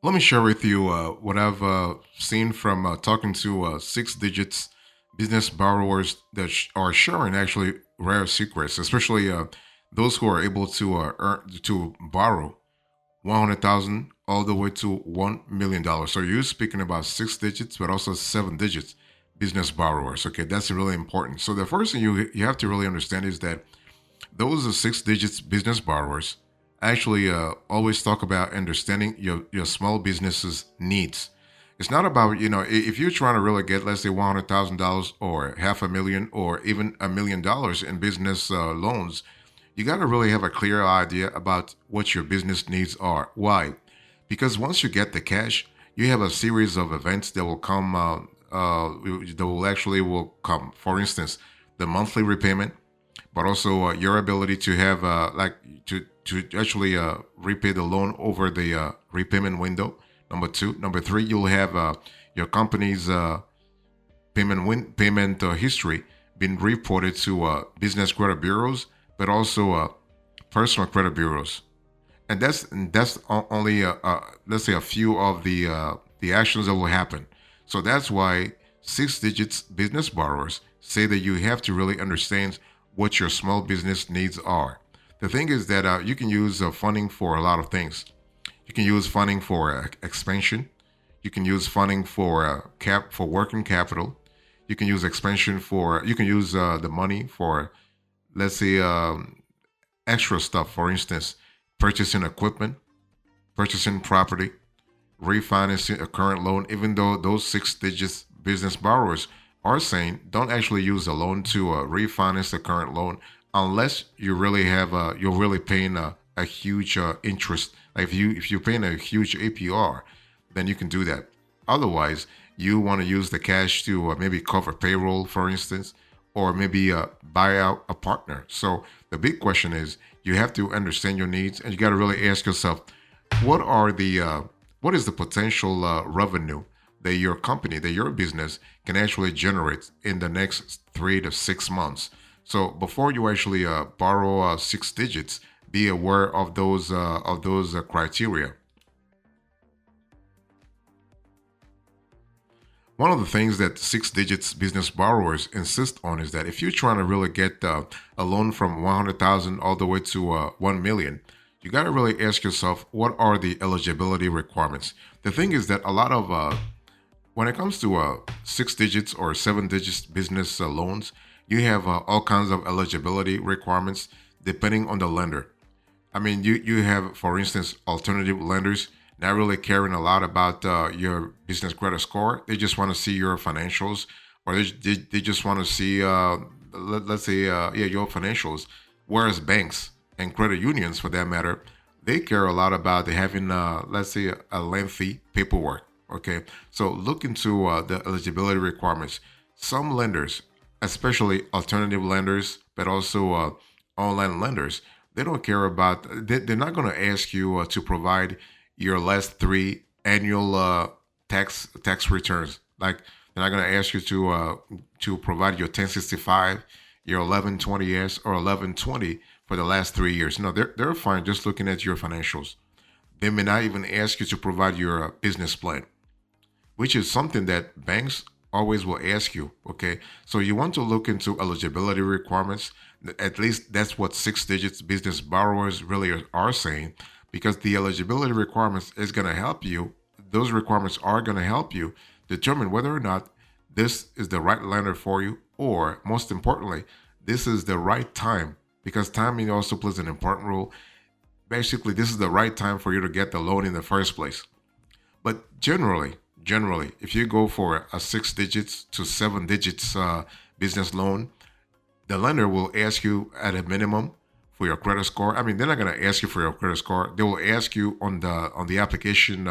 Let me share with you what I've seen from talking to six digits business borrowers that are sharing actually rare secrets, especially those who are able to to borrow 100,000 all the way to $1 million. So you're speaking about six digits, but also seven digits business borrowers. Okay, that's really important. So the first thing you have to really understand is that those are six digits business borrowers actually always talk about understanding your small business's needs. It's not about, if you're trying to really get, let's say, $100,000 or half a million or even $1 million in business loans, you got to really have a clear idea about what your business needs are. Why? Because once you get the cash, you have a series of events that will come, that will actually will come. For instance, the monthly repayment, but also your ability to have to actually repay the loan over the repayment window. Number two, number three, you'll have your company's payment history being reported to business credit bureaus, but also personal credit bureaus, and only let's say a few of the actions that will happen. So that's why six digits business borrowers say that you have to really understand what your small business needs are. The thing is that you can use funding for a lot of things. You can use funding for expansion. You can use funding for for working capital. You can use expansion for. You can use the money for, let's say, extra stuff. For instance, purchasing equipment, purchasing property, refinancing a current loan. Even though those six digits business borrowers are saying don't actually use a loan to refinance the current loan unless you really have you're really paying a huge interest. Like if you're paying a huge APR, then you can do that. Otherwise, you want to use the cash to maybe cover payroll, for instance, or maybe buy out a partner. So the big question is you have to understand your needs, and you got to really ask yourself, what are the what is the potential revenue that your company, that your business can actually generate in the next 3 to 6 months. So before you actually borrow six digits, be aware of those criteria. One of the things that six digits business borrowers insist on is that if you're trying to really get a loan from 100,000 all the way to 1 million, you got to really ask yourself, what are the eligibility requirements? The thing is that a lot of when it comes to six digits or seven digits business loans, you have all kinds of eligibility requirements depending on the lender. I mean, you have, for instance, alternative lenders not really caring a lot about your business credit score. They just want to see your financials, or they just want to see, let's say, yeah, your financials. Whereas banks and credit unions, for that matter, they care a lot about having, let's say, a lengthy paperwork. Okay, so look into the eligibility requirements. Some lenders, especially alternative lenders, but also online lenders, they don't care about. They're not going to ask you to provide your last three annual tax returns. Like they're not going to ask you to provide your 1065, your 1120s, or 1120 for the last 3 years. No, they're fine just looking at your financials. They may not even ask you to provide your business plan, which is something that banks always will ask you. Okay, so you want to look into eligibility requirements. At least that's what six digits business borrowers really are saying, because the eligibility requirements is going to help you. Those requirements are going to help you determine whether or not this is the right lender for you, or most importantly, this is the right time, because timing also plays an important role. Basically, this is the right time for you to get the loan in the first place. But generally, if you go for a six digits to seven digits business loan, the lender will ask you at a minimum for your credit score. I mean, they're not going to ask you for your credit score. They will ask you on the application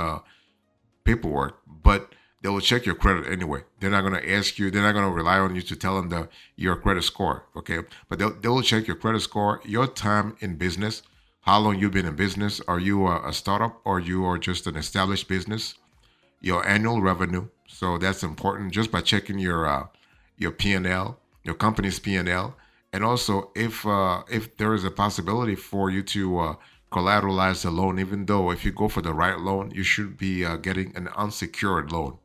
paperwork, but they will check your credit anyway. They're not going to ask you. They're not going to rely on you to tell them your credit score. Okay, but they will check your credit score, your time in business, how long you've been in business. Are you a startup or you are just an established business? Your annual revenue. So that's important just by checking your P&L, your company's P&L, and also if there is a possibility for you to collateralize the loan, even though if you go for the right loan, you should be getting an unsecured loan.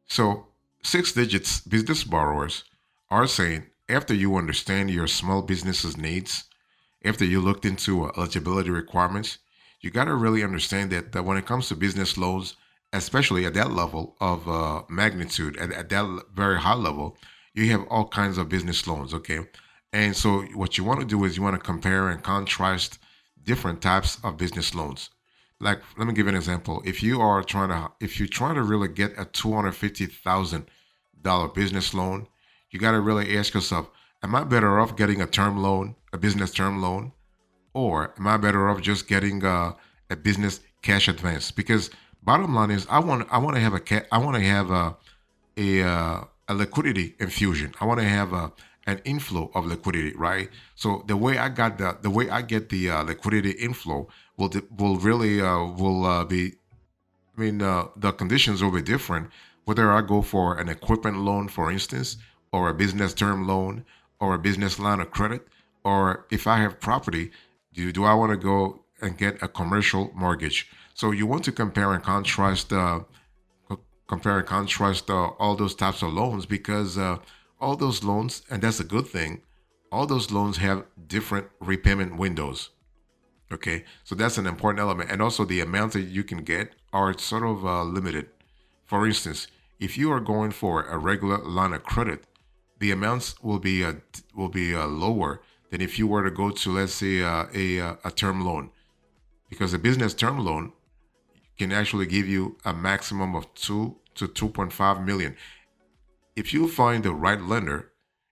So, six digits business borrowers are saying after you understand your small business's needs, after you looked into eligibility requirements, you got to really understand that when it comes to business loans, especially at that level of magnitude, at that very high level, you have all kinds of business loans, okay? And so, what you want to do is you want to compare and contrast different types of business loans. Like, let me give you an example. If you're trying to really get a $250,000 business loan, you got to really ask yourself, am I better off getting a term loan, a business term loan, or am I better off just getting a business cash advance? Because bottom line is, I want to have I want to have a liquidity infusion. I want to have an inflow of liquidity, right? So the way I get the liquidity inflow will really be. I mean, the conditions will be different whether I go for an equipment loan, for instance, or a business term loan, or a business line of credit, or if I have property, do I want to go and get a commercial mortgage? So you want to compare and contrast all those types of loans because all those loans, and that's a good thing, all those loans have different repayment windows. Okay, so that's an important element, and also the amounts that you can get are sort of limited. For instance, if you are going for a regular line of credit, the amounts will be lower than if you were to go to, let's say, a term loan, because a business term loan can actually give you a maximum of 2 to 2.5 million. If you find the right lender,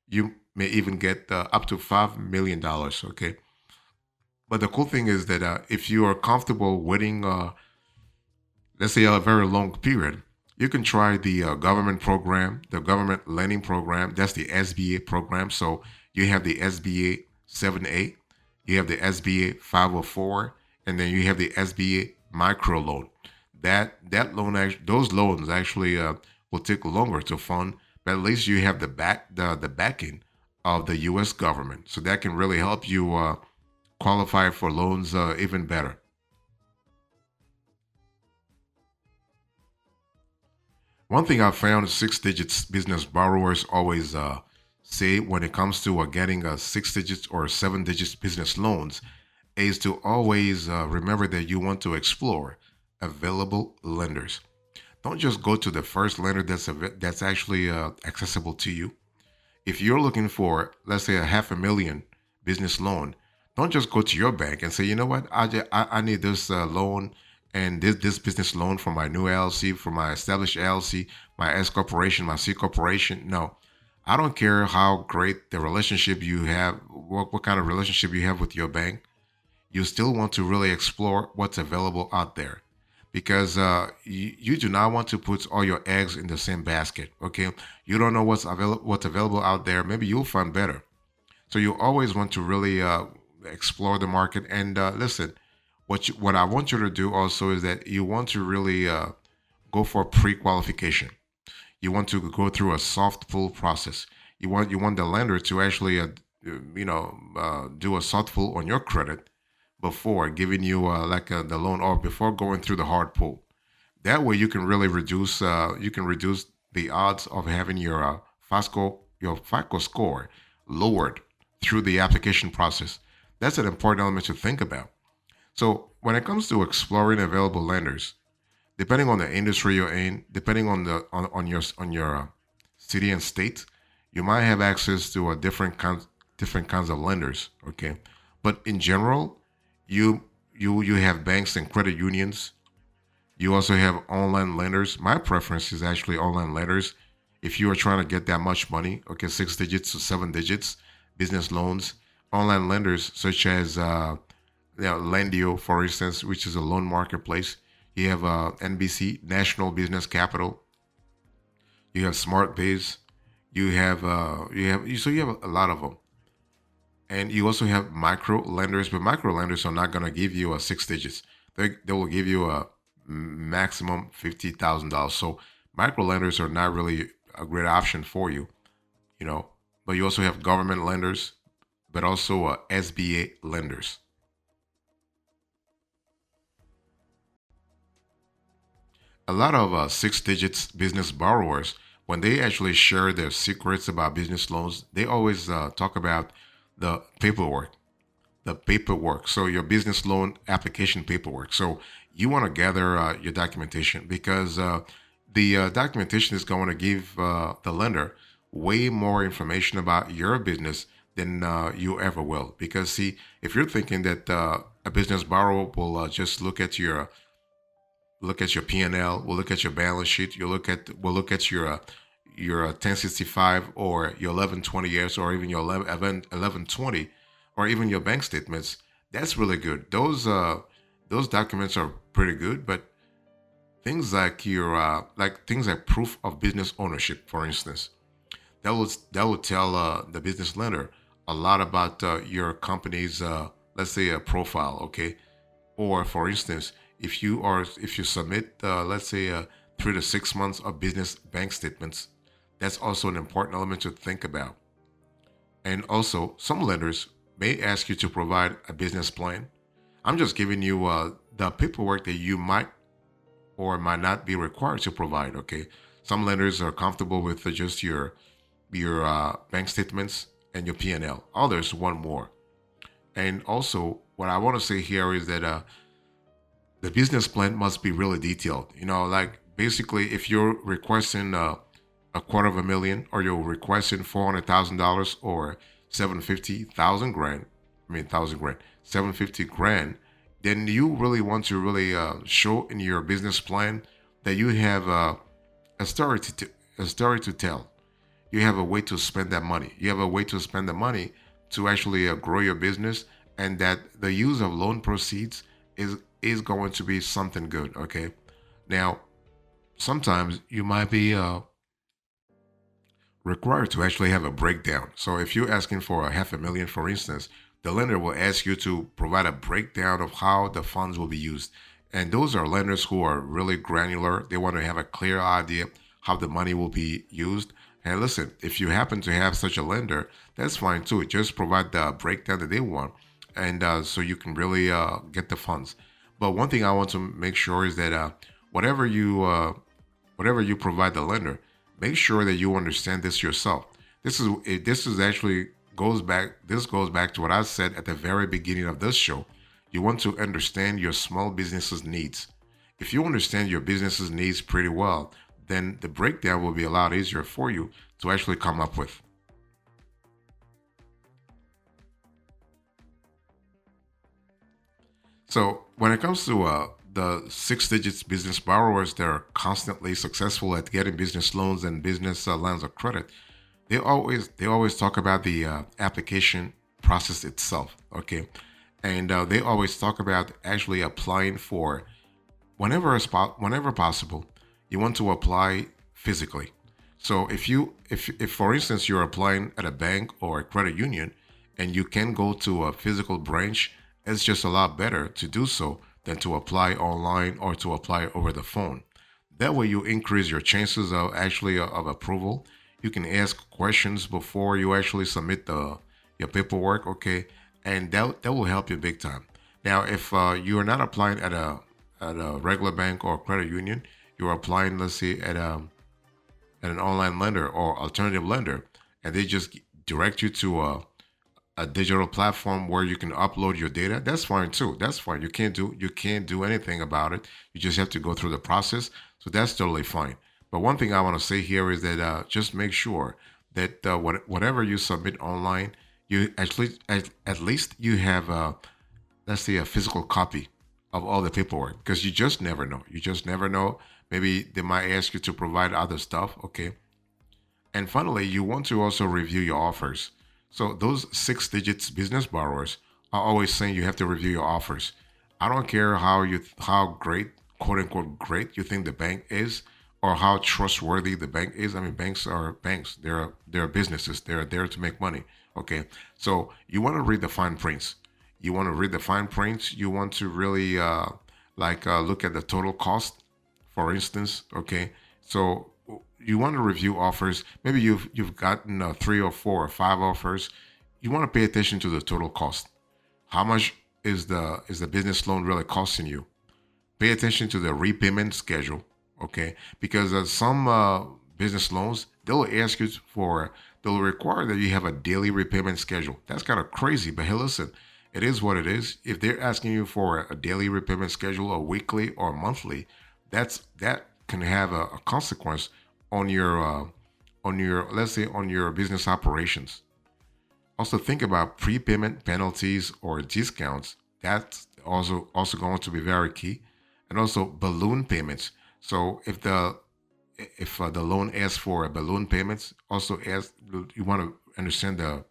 you may even get up to $5 million. Okay, but the cool thing is that if you are comfortable waiting, let's say a very long period, you can try the government program, the government lending program. That's the SBA program. So you have the SBA 7A, you have the SBA 504, and then you have the SBA micro loan. That loan, those loans actually will take longer to fund, but at least you have the backing of the U.S. government, so that can really help you qualify for loans even better. One thing I've found six digits business borrowers always say when it comes to getting a six digits or seven digits business loans is to always remember that you want to explore available lenders. Don't just go to the first lender that's actually accessible to you. If you're looking for, let's say, a half a million business loan, don't just go to your bank and say, you know what, I need this loan and this business loan for my new LLC, for my established LLC, my S corporation, my C corporation. No, I don't care how great the relationship you have, what kind of relationship you have with your bank. You still want to really explore what's available out there because you do not want to put all your eggs in the same basket. Okay, you don't know what's available out there. Maybe you'll find better. So you always want to really explore the market. And listen, what I want you to do also is that you want to really go for pre-qualification. You want to go through a soft pull process. You want the lender to actually do a soft pull on your credit before giving you the loan, or before going through the hard pull. That way you can reduce the odds of having your FICO score lowered through the application process. That's an important element to think about. So when it comes to exploring available lenders, depending on the industry you're in, depending on your city and state, you might have access to a different kinds of lenders. Okay, but in general, you have banks and credit unions. You also have online lenders. My preference is actually online lenders. If you are trying to get that much money, okay, six digits to seven digits, business loans, online lenders such as Lendio, for instance, which is a loan marketplace. You have NBC, National Business Capital. You have SmartBiz. So you have a lot of them, and you also have micro lenders. But micro lenders are not going to give you a six digits. They will give you a maximum $50,000. So micro lenders are not really a great option for you, you know. But you also have government lenders. but also SBA lenders. A lot of six digits business borrowers, when they actually share their secrets about business loans, they always talk about the paperwork. The paperwork. So your business loan application paperwork. So you want to gather your documentation because the documentation is going to give the lender way more information about your business than you ever will. Because see, if you're thinking that a business borrower will just look at your P&L, will look at your balance sheet, will look at your 1065 or your 1120s or even your 1120 or even your bank statements. That's really good. Those documents are pretty good, but things like your things like proof of business ownership, for instance, that will tell the business lender a lot about your company's let's say a profile, okay? Or for instance, if you submit let's say 3 to 6 months of business bank statements, that's also an important element to think about. And also, some lenders may ask you to provide a business plan. I'm just giving you the paperwork that you might or might not be required to provide. Okay, some lenders are comfortable with just your bank statements and your P&L. Others want more. And also, what I want to say here is that the business plan must be really detailed. Like basically, if you're requesting a quarter of a million, or you're requesting $400,000 or 750,000 grand, I mean thousand grand, 750 grand, then you really want to really show in your business plan that you have a story a story to tell. You have a way to spend that money. You have a way to spend the money to actually grow your business, and that the use of loan proceeds is going to be something good. Okay, now sometimes you might be required to actually have a breakdown. So if you're asking for a half a million, for instance, the lender will ask you to provide a breakdown of how the funds will be used. And those are lenders who are really granular. They want to have a clear idea how the money will be used. And listen, if you happen to have such a lender, that's fine too. Just provide the breakdown that they want, and so you can really get the funds. But one thing I want to make sure is that whatever you whatever you provide the lender, make sure that you understand this yourself. This is actually goes back. This goes back to what I said at the very beginning of this show. You want to understand your small business's needs. If you understand your business's needs pretty well, then the breakdown will be a lot easier for you to actually come up with. So when it comes to the six digits business borrowers that are constantly successful at getting business loans and business lines of credit, they always talk about the application process itself. Okay, and they always talk about actually applying for whenever possible. You want to apply physically. So if for instance you're applying at a bank or a credit union, and you can go to a physical branch, it's just a lot better to do so than to apply online or to apply over the phone. That way you increase your chances of actually of approval. You can ask questions before you actually submit the your paperwork, okay? And that will help you big time. Now, if you are not applying at a regular bank or credit union, you're applying, let's say, at an online lender or alternative lender, and they just direct you to a digital platform where you can upload your data, that's fine too. That's fine. You can't do anything about it. You just have to go through the process. So that's totally fine. But one thing I want to say here is that just make sure that whatever you submit online, you at least you have let's say a physical copy of all the paperwork, because you just never know. You just never know. Maybe they might ask you to provide other stuff. Okay, and finally, you want to also review your offers. So those six digits business borrowers are always saying you have to review your offers. I don't care how great, quote unquote great, you think the bank is, or how trustworthy the bank is. I mean, banks are banks. They're businesses. They're there to make money. Okay. So you want to read the fine prints. You want to read the fine prints. You want to really look at the total cost, for instance. Okay. So you want to review offers. Maybe you've gotten three or four or five offers. you want to pay attention to the total cost. How much is the business loan really costing you? Pay attention to the repayment schedule, okay? Because some business loans, they'll ask you for, they'll require that you have a daily repayment schedule. That's kind of crazy, but hey, listen, it is what it is. If they're asking you for a daily repayment schedule, or weekly or monthly, that can have a consequence on your, let's say, on your business operations. Also, think about prepayment penalties or discounts. That's also going to be very key, and also balloon payments. So if the loan asks for a balloon payments, also ask, you want to understand the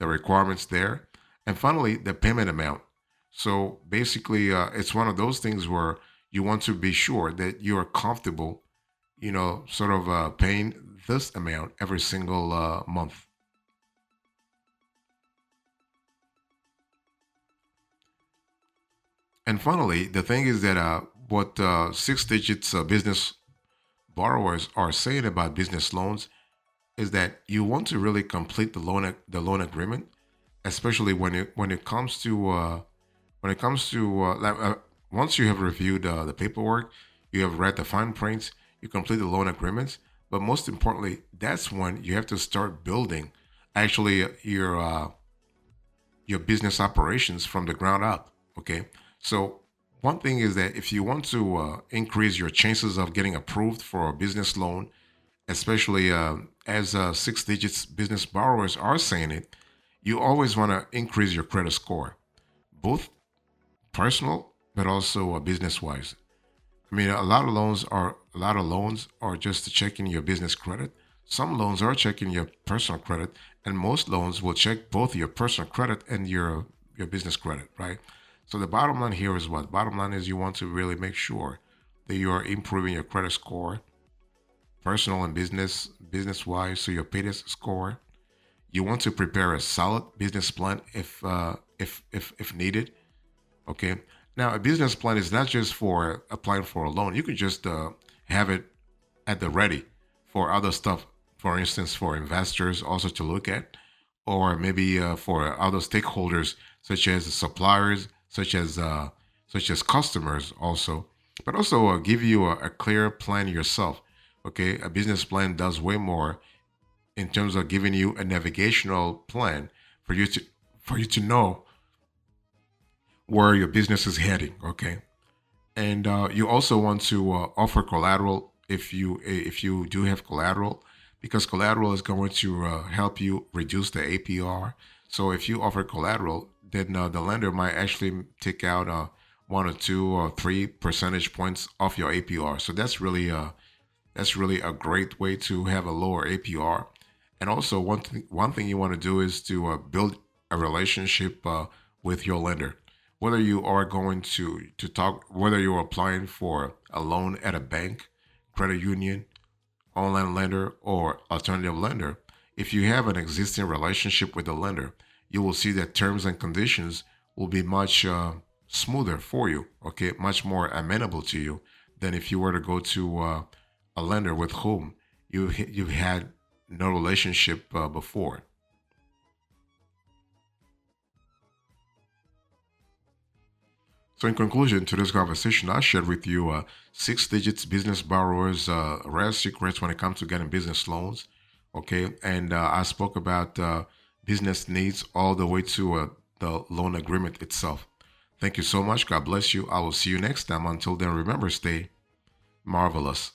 requirements there, and finally the payment amount. So basically, it's one of those things where you want to be sure that you are comfortable, sort of paying this amount every single month. And finally, the thing is that what six digits business borrowers are saying about business loans is that you want to really complete the loan agreement, especially when it comes to once you have reviewed the paperwork, you have read the fine prints, you complete the loan agreements. But most importantly, that's when you have to start building actually your business operations from the ground up. Okay. So, one thing is that if you want to increase your chances of getting approved for a business loan, especially as six digits business borrowers are saying it, you always want to increase your credit score, both personal but also business wise. I mean, a lot of loans are just checking your business credit. Some loans are checking your personal credit, and most loans will check both your personal credit and your business credit, right? So the bottom line here is what? Bottom line is you want to really make sure that you are improving your credit score, personal and business wise, so your credit score. You want to prepare a solid business plan if needed. Okay. Now, a business plan is not just for applying for a loan. You can just have it at the ready for other stuff. For instance, for investors also to look at, or maybe for other stakeholders such as suppliers, such as customers also. But also give you a clear plan yourself. Okay, a business plan does way more in terms of giving you a navigational plan for you to know where your business is heading. Okay, and you also want to offer collateral if you do have collateral, because collateral is going to help you reduce the APR. So if you offer collateral, then the lender might actually take out 1 or 2 or 3 percentage points off your APR. So that's really a great way to have a lower APR. And also, one thing you want to do is to build a relationship with your lender. Whether you are going to talk, whether you're applying for a loan at a bank, credit union, online lender, or alternative lender, if you have an existing relationship with the lender, you will see that terms and conditions will be much smoother for you, okay, much more amenable to you than if you were to go to a lender with whom you've had no relationship before. So, in conclusion to this conversation, I shared with you six digits business borrowers, rare secrets when it comes to getting business loans. Okay. And I spoke about business needs all the way to the loan agreement itself. Thank you so much. God bless you. I will see you next time. Until then, remember, stay marvelous.